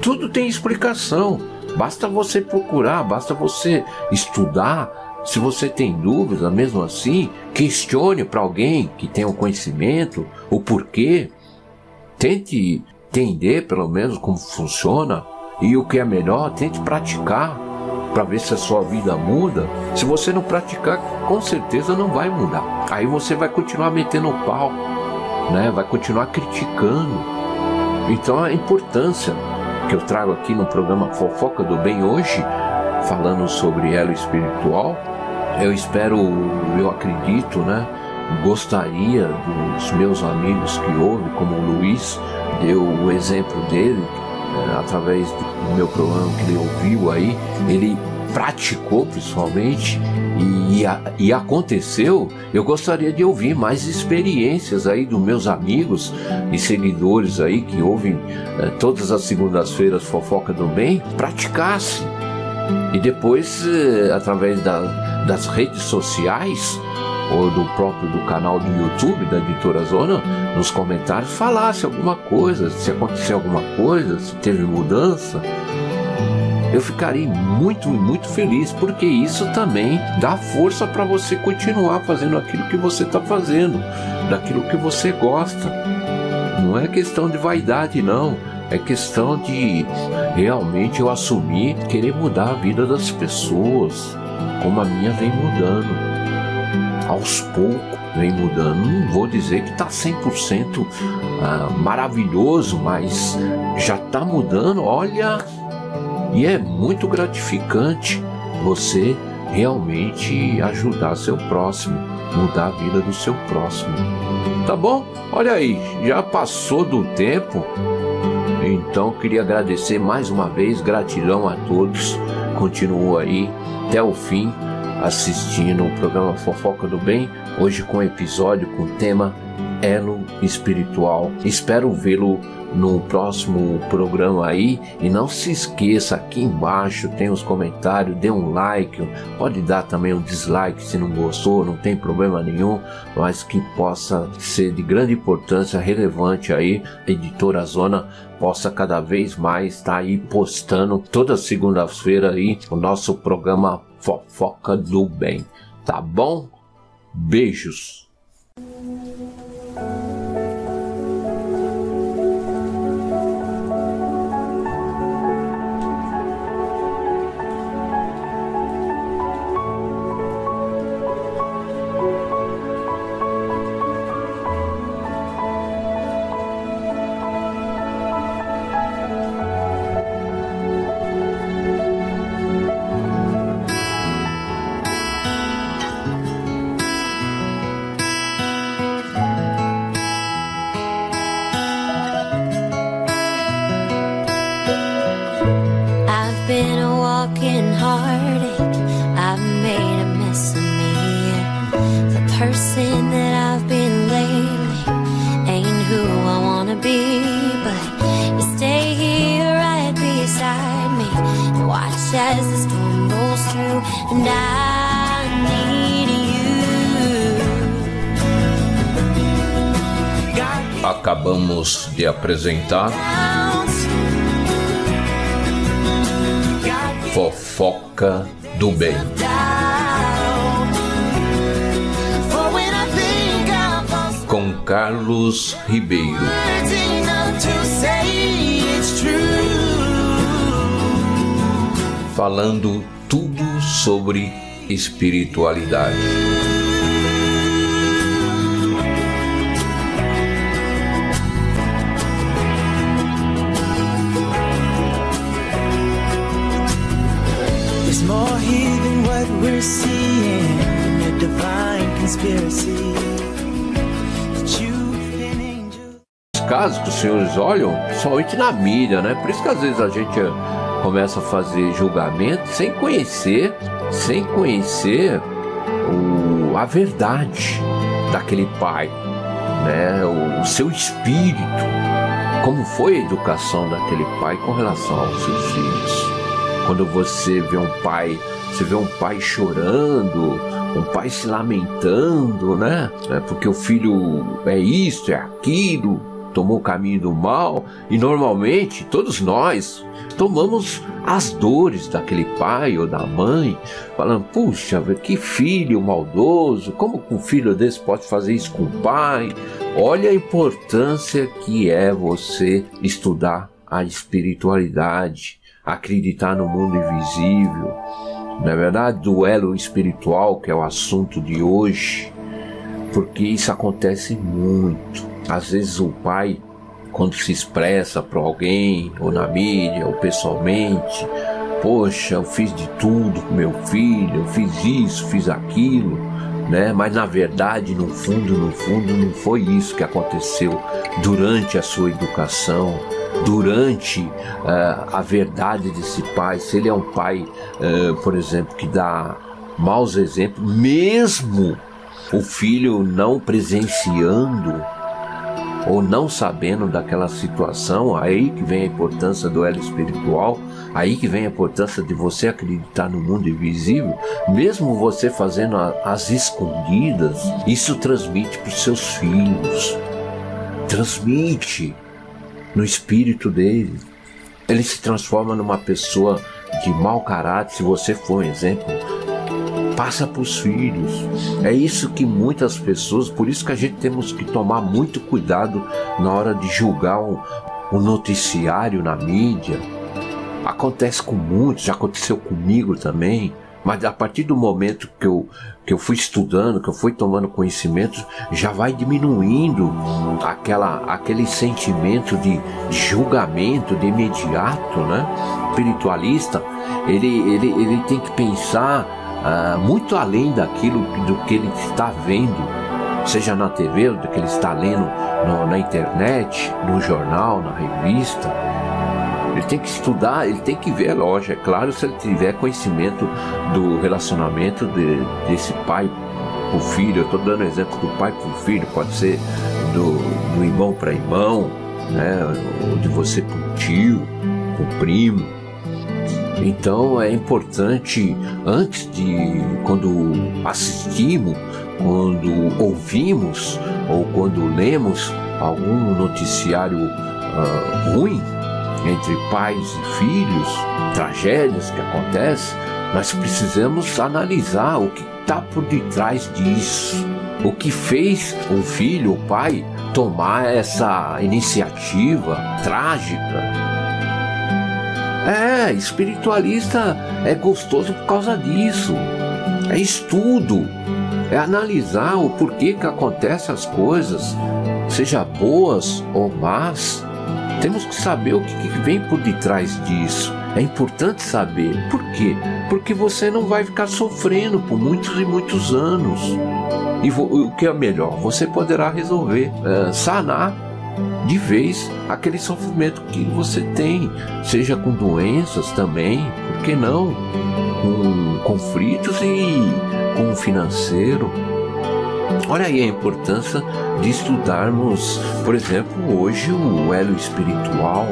Tudo tem explicação. Basta você procurar, basta você estudar Se você tem dúvidas, mesmo assim, questione para alguém que tenha o conhecimento, o porquê. Tente entender pelo menos como funciona e o que é melhor, tente praticar para ver se a sua vida muda. Se você não praticar, com certeza não vai mudar. Aí você vai continuar metendo o pau, né? Vai continuar criticando. Então a importância que eu trago aqui no programa Fofoca do Bem hoje, falando sobre elo espiritual, eu acredito, né? Gostaria dos meus amigos que ouvem, como o Luiz, deu o exemplo dele, através do meu programa que ele ouviu aí, ele praticou principalmente e aconteceu. Eu gostaria de ouvir mais experiências aí dos meus amigos e seguidores aí que ouvem todas as segundas-feiras Fofoca do Bem, praticasse e depois através das redes sociais ou do canal do YouTube da Editora Zona, nos comentários falasse alguma coisa, se aconteceu alguma coisa, se teve mudança. Eu ficaria muito, muito feliz, porque isso também dá força para você continuar fazendo aquilo que você está fazendo, daquilo que você gosta. Não é questão de vaidade, não. É questão de realmente eu assumir, querer mudar a vida das pessoas, como a minha vem mudando. Aos poucos vem mudando. Não vou dizer que está 100% maravilhoso, mas já está mudando, olha. E é muito gratificante você realmente ajudar seu próximo, mudar a vida do seu próximo. Tá bom? Olha aí, já passou do tempo. Então queria agradecer mais uma vez, gratidão a todos. Continua aí até o fim assistindo o programa Fofoca do Bem, hoje com episódio com o tema Elo Espiritual. Espero vê-lo no próximo programa aí, e não se esqueça, aqui embaixo tem os comentários, dê um like, pode dar também um dislike se não gostou, não tem problema nenhum, mas que possa ser de grande importância, relevante aí, a Editora Zona possa cada vez mais estar aí postando toda segunda-feira aí o nosso programa Fofoca do Bem, tá bom? Beijos! Person that I've been lately ain't who I wanna be, but you stay here right beside me and watch as the storm rolls through, and I need you. Acabamos de apresentar Fofoca do Bem. Com Carlos Ribeiro. Falando tudo sobre espiritualidade. There's more here than what we're seeing in a divine conspiracy. Casos que os senhores olham somente na mídia, né? Por isso que às vezes a gente começa a fazer julgamento sem conhecer a verdade daquele pai, né? O seu espírito, como foi a educação daquele pai com relação aos seus filhos. Quando você vê um pai chorando, um pai se lamentando, né? Porque o filho é isso, é aquilo. tomou o caminho do mal, e normalmente todos nós tomamos as dores daquele pai ou da mãe, falando, puxa, que filho maldoso, como um filho desse pode fazer isso com o pai? Olha a importância que é você estudar a espiritualidade, acreditar no mundo invisível. Na verdade, duelo espiritual, que é o assunto de hoje, porque isso acontece muito. Às vezes o pai, quando se expressa para alguém, ou na mídia, ou pessoalmente, poxa, eu fiz de tudo com meu filho, eu fiz isso, fiz aquilo, né? Mas na verdade, no fundo, não foi isso que aconteceu durante a sua educação, durante a verdade desse pai. Se ele é um pai, por exemplo, que dá maus exemplos, mesmo o filho não presenciando ou não sabendo daquela situação, aí que vem a importância do elo espiritual, aí que vem a importância de você acreditar no mundo invisível. Mesmo você fazendo as escondidas, isso transmite para os seus filhos, transmite no espírito dele. Ele se transforma numa pessoa de mau caráter. Se você for um exemplo, passa para os filhos. É isso que muitas pessoas, por isso que a gente temos que tomar muito cuidado na hora de julgar um noticiário na mídia. Acontece com muitos, já aconteceu comigo também, mas a partir do momento que eu fui estudando, que eu fui tomando conhecimento, já vai diminuindo aquele sentimento de julgamento de imediato, né? Espiritualista, ele tem que pensar muito além daquilo do que ele está vendo, seja na TV, do que ele está lendo na internet, no jornal, na revista. Ele tem que estudar, ele tem que ver, lógico, é claro, se ele tiver conhecimento do relacionamento desse pai com o filho. Eu estou dando exemplo do pai para o filho, pode ser do irmão para irmão, né? Ou de você para o tio, para o primo. Então é importante, antes quando assistimos, quando ouvimos ou quando lemos algum noticiário ruim entre pais e filhos, tragédias que acontecem, nós precisamos analisar o que está por detrás disso, o que fez um filho, o pai, tomar essa iniciativa trágica. Espiritualista é gostoso por causa disso. É estudo, é analisar o porquê que acontecem as coisas, seja boas ou más. Temos que saber o que vem por detrás disso. É importante saber. Por quê? Porque você não vai ficar sofrendo por muitos e muitos anos. E o que é melhor? Você poderá resolver, sanar de vez aquele sofrimento que você tem, seja com doenças também, por que não? Com conflitos e com o financeiro. Olha aí a importância de estudarmos, por exemplo, hoje o elo espiritual.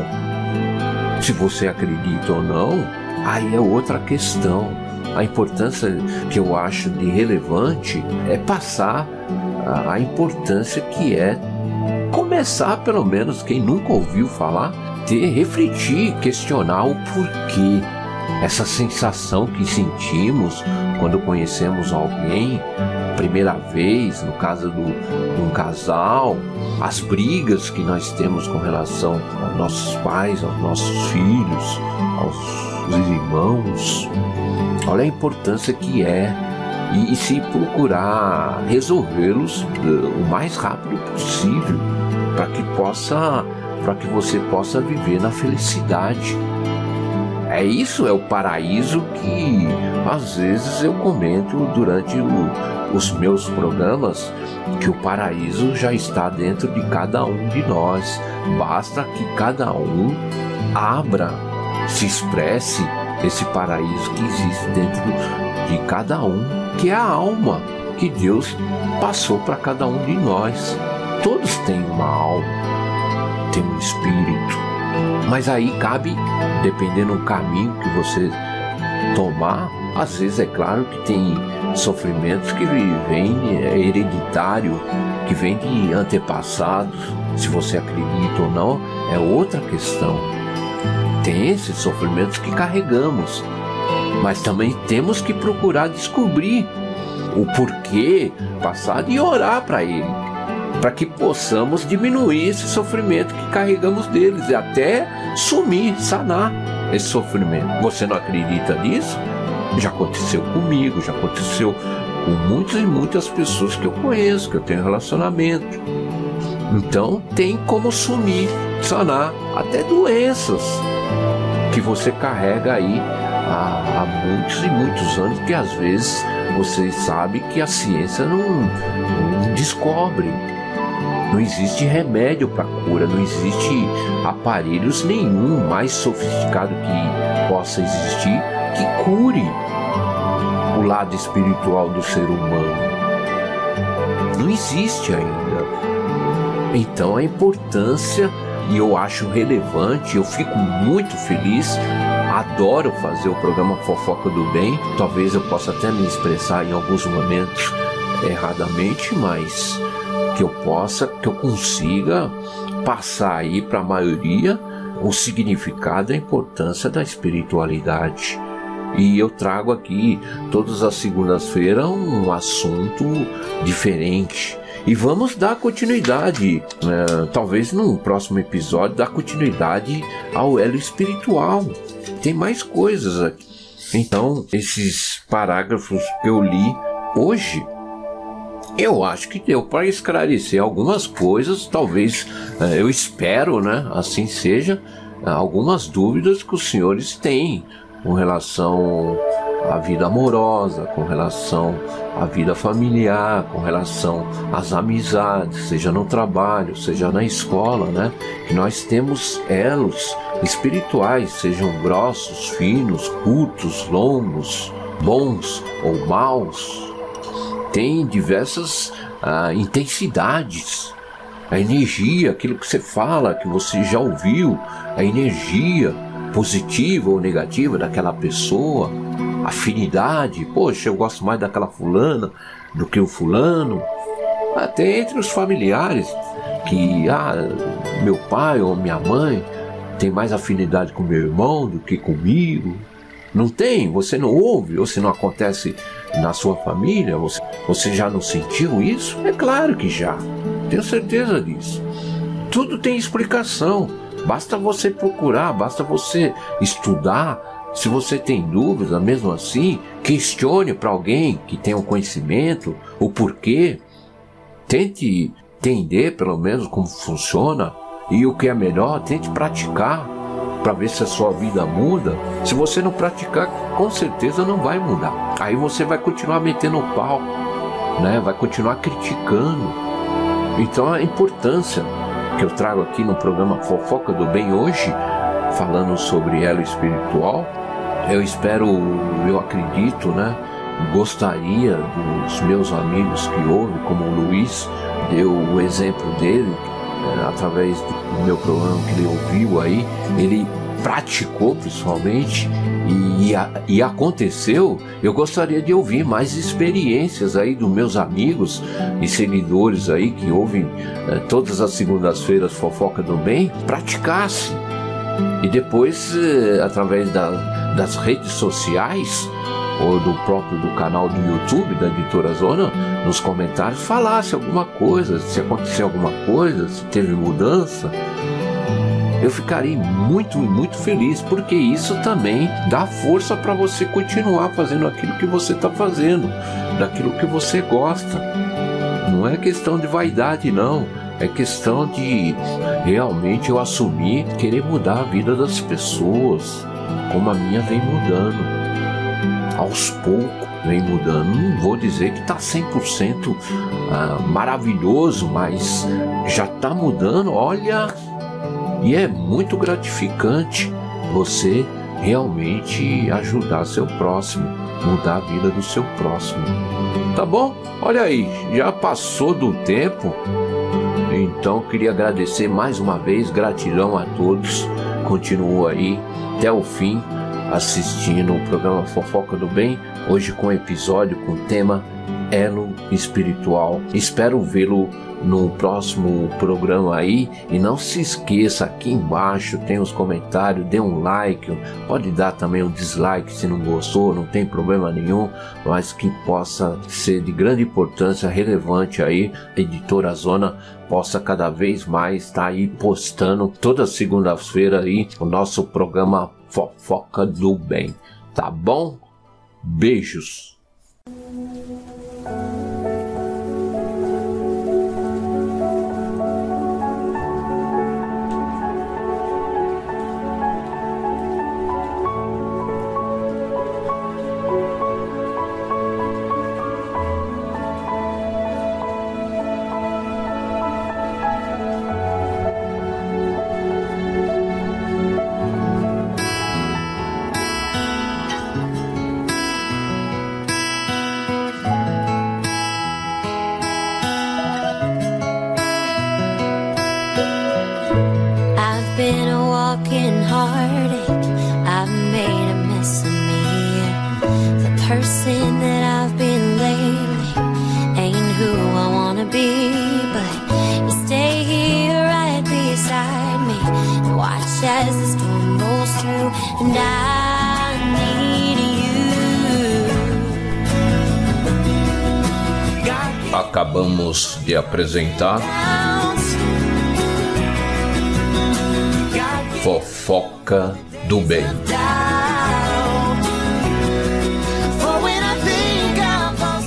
Se você acredita ou não, aí é outra questão. A importância que eu acho de relevante é passar a importância que é começar, pelo menos quem nunca ouviu falar, refletir, questionar o porquê. Essa sensação que sentimos quando conhecemos alguém primeira vez, no caso de um casal, as brigas que nós temos com relação aos nossos pais, aos nossos filhos, aos irmãos. Olha a importância que é, e se procurar resolvê-los o mais rápido possível, para que você possa viver na felicidade. Isso é o paraíso que às vezes eu comento durante os meus programas, que o paraíso já está dentro de cada um de nós. Basta que cada um abra, se expresse esse paraíso que existe dentro de cada um, que é a alma que Deus passou para cada um de nós. Todos têm uma alma, têm um espírito. Mas aí cabe, dependendo do caminho que você tomar, Às vezes é claro que tem sofrimentos que vêm hereditário, que vêm de antepassados. Se você acredita ou não, é outra questão. Tem esses sofrimentos que carregamos, mas também temos que procurar descobrir o porquê passado e orar para ele, para que possamos diminuir esse sofrimento que carregamos deles e até sumir, sanar esse sofrimento. Você não acredita nisso? Já aconteceu comigo, já aconteceu com muitas e muitas pessoas que eu conheço, que eu tenho relacionamento. Então tem como sumir, sanar até doenças que você carrega aí há muitos e muitos anos, que às vezes você sabe que a ciência não descobre. Não existe remédio para cura, não existe aparelhos nenhum mais sofisticado que possa existir que cure o lado espiritual do ser humano. Não existe ainda. Então a importância, e eu acho relevante, eu fico muito feliz, adoro fazer o programa Fofoca do Bem. Talvez eu possa até me expressar em alguns momentos erradamente, mas que eu consiga passar aí para a maioria o significado e a importância da espiritualidade. E eu trago aqui todas as segundas-feiras um assunto diferente. E vamos dar continuidade, talvez num próximo episódio, dar continuidade ao elo espiritual. Tem mais coisas aqui. Então, esses parágrafos que eu li hoje, eu acho que deu para esclarecer algumas coisas, talvez, eu espero, assim seja, algumas dúvidas que os senhores têm com relação à vida amorosa, com relação à vida familiar, com relação às amizades, seja no trabalho, seja na escola, que nós temos elos espirituais, sejam grossos, finos, curtos, longos, bons ou maus. Tem diversas intensidades, a energia, aquilo que você fala, que você já ouviu, a energia positiva ou negativa daquela pessoa, afinidade, poxa, eu gosto mais daquela fulana do que o fulano, até entre os familiares, que meu pai ou minha mãe tem mais afinidade com meu irmão do que comigo. Não tem? Você não ouve? Ou se não acontece na sua família? Você já não sentiu isso? É claro que já. Tenho certeza disso. Tudo tem explicação. Basta você procurar, basta você estudar. Se você tem dúvidas, mesmo assim, questione para alguém que tenha um conhecimento, o porquê. Tente entender pelo menos como funciona. E o que é melhor, tente praticar para ver se a sua vida muda. Se você não praticar, com certeza não vai mudar. Aí você vai continuar metendo o pau, vai continuar criticando. Então a importância que eu trago aqui no programa Fofoca do Bem hoje, falando sobre elo espiritual, eu acredito, gostaria dos meus amigos que ouvem, como o Luiz, deu o exemplo dele, através do meu programa que ele ouviu aí, ele praticou principalmente e aconteceu. Eu gostaria de ouvir mais experiências aí dos meus amigos e seguidores aí que ouvem todas as segundas-feiras Fofoca do Bem, praticasse e depois através das redes sociais ou do canal do YouTube da Editora Zona, nos comentários falasse alguma coisa, se aconteceu alguma coisa, se teve mudança. Eu ficarei muito, muito feliz, porque isso também dá força para você continuar fazendo aquilo que você está fazendo, daquilo que você gosta. Não é questão de vaidade, não. É questão de realmente eu assumir, querer mudar a vida das pessoas, como a minha vem mudando. Aos poucos vem mudando. Não vou dizer que está 100% maravilhoso, mas já está mudando, olha. E é muito gratificante você realmente ajudar seu próximo, mudar a vida do seu próximo. Tá bom? Olha aí, já passou do tempo. Então queria agradecer mais uma vez, gratidão a todos. Continuou aí até o fim assistindo o programa Fofoca do Bem, hoje com episódio com o tema Elo Espiritual. Espero vê-lo no próximo programa aí, e não se esqueça, aqui embaixo tem os comentários, dê um like, pode dar também um dislike se não gostou, não tem problema nenhum, mas que possa ser de grande importância, relevante aí, Editora Zona possa cada vez mais estar aí postando toda segunda-feira aí o nosso programa Fofoca do Bem, tá bom? Beijos! Been a walking heartache. I've made a mess of me. The person that I've been lately ain't who I wanna be. But you stay here right beside me and watch as the storm rolls through. And I need you. Acabamos de apresentar Fofoca do Bem.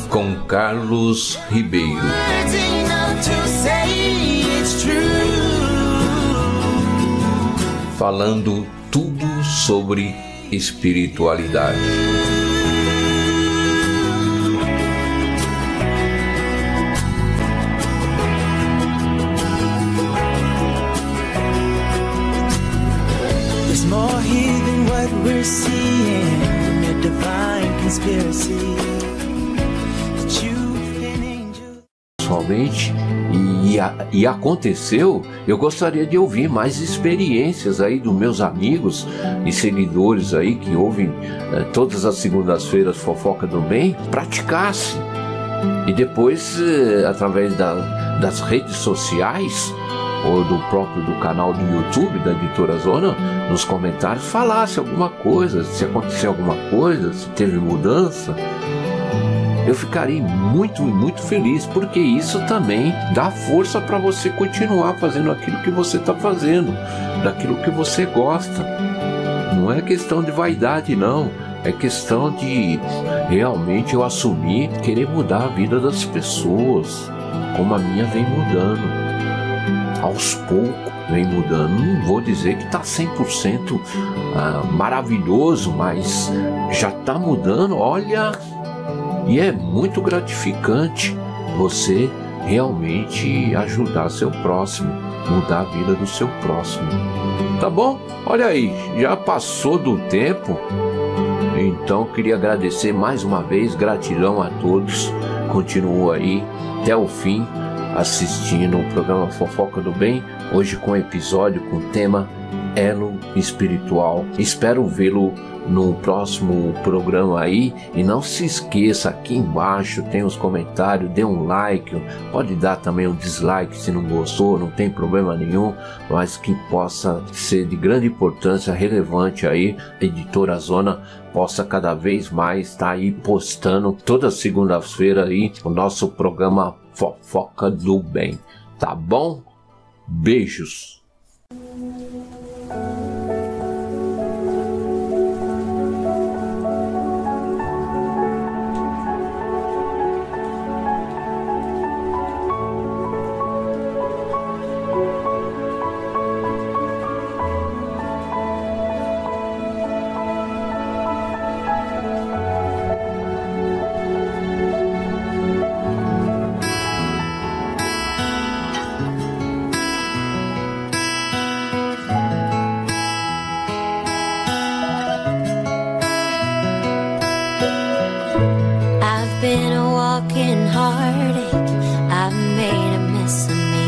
Com Carlos Ribeiro. Falando tudo sobre espiritualidade. More here than what we're seeing, a divine conspiracy. Pessoalmente, e aconteceu, eu gostaria de ouvir mais experiências aí dos meus amigos e seguidores aí que ouvem todas as segundas-feiras Fofoca do Bem, praticasse e depois através das redes sociais ou do canal do YouTube da Editora Zona, nos comentários falasse alguma coisa, se aconteceu alguma coisa, se teve mudança. Eu ficaria muito feliz, porque isso também dá força para você continuar fazendo aquilo que você está fazendo, daquilo que você gosta. Não é questão de vaidade não, é questão de realmente eu assumir, querer mudar a vida das pessoas, como a minha vem mudando. Aos poucos vem mudando, não vou dizer que está 100% maravilhoso, mas já está mudando, olha, e é muito gratificante você realmente ajudar seu próximo, mudar a vida do seu próximo, tá bom? Olha aí, já passou do tempo, então queria agradecer mais uma vez, gratidão a todos, continuo aí até o fim, assistindo o programa Fofoca do Bem, hoje com episódio com o tema Elo Espiritual. Espero vê-lo no próximo programa aí, e não se esqueça, aqui embaixo tem os comentários, dê um like, pode dar também um dislike se não gostou, não tem problema nenhum, mas que possa ser de grande importância, relevante aí, Editora Zona possa cada vez mais estar aí postando toda segunda-feira aí o nosso programa Fofoca do Bem, tá bom? Beijos! been a walking heartache. I've made a mess of me.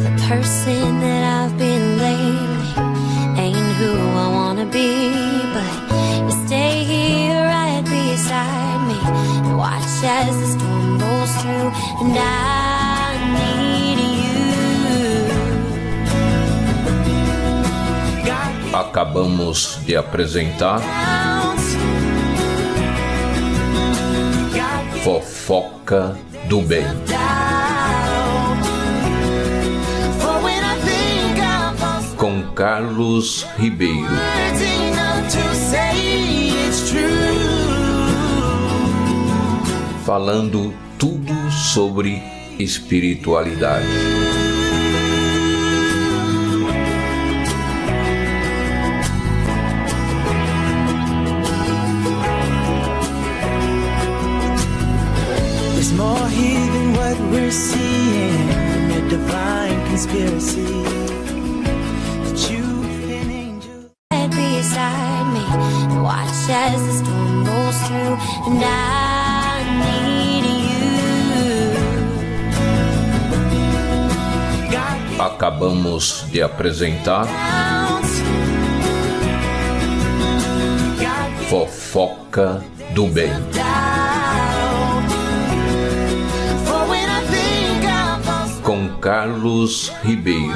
The person that I've been lately ain't who I wanna be, but as the storm rolls through, and I need you. Acabamos de apresentar Fofoca do Bem, com Carlos Ribeiro. Falando tudo sobre espiritualidade. There's more here than what we're seeing, a divine conspiracy. That you, an angel, Right beside me, watch as the storm rolls through, and I need you. Acabamos de apresentar Fofoca do Bem, com Carlos Ribeiro.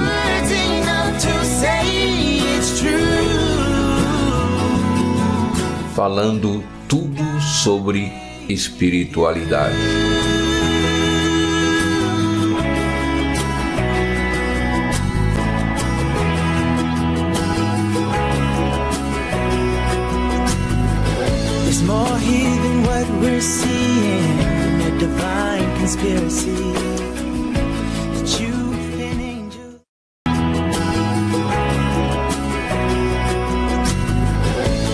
Falando tudo sobre espiritualidade. there's more here than what we're seeing, a divine conspiracy. That you, an angel,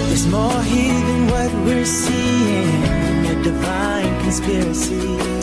there's more here than what we're seeing, a divine conspiracy.